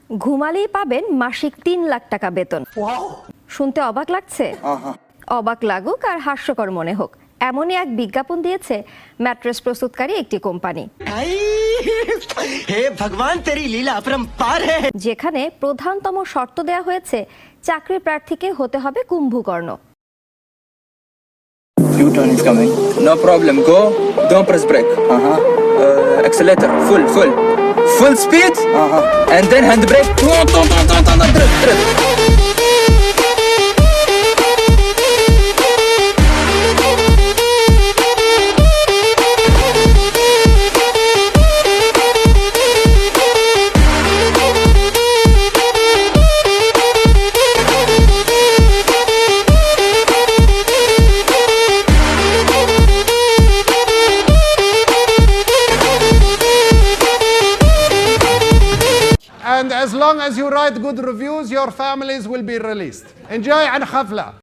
ঘুমালেই পাবেন মাসিক ৩ লাখ টাকা বেতন। শুনতে অবাক লাগছে? অবাক লাগুক আর হাস্যকর মনে হোক, এমনই এক বিজ্ঞাপন দিয়েছে ম্যাট্রেস প্রস্তুতকারী একটি কোম্পানি, हे भगवान तेरी लीला अपरंपार है। যেখানে প্রধানতম শর্ত দেয়া হয়েছে চাকরি প্রার্থীকে হতে হবে Kumbhakarna. U-turn is coming. No problem. Go. Don't press brake. Accelerator. Full speed. And then handbrake. And as long as you write good reviews, your families will be released. Enjoy An Khafla.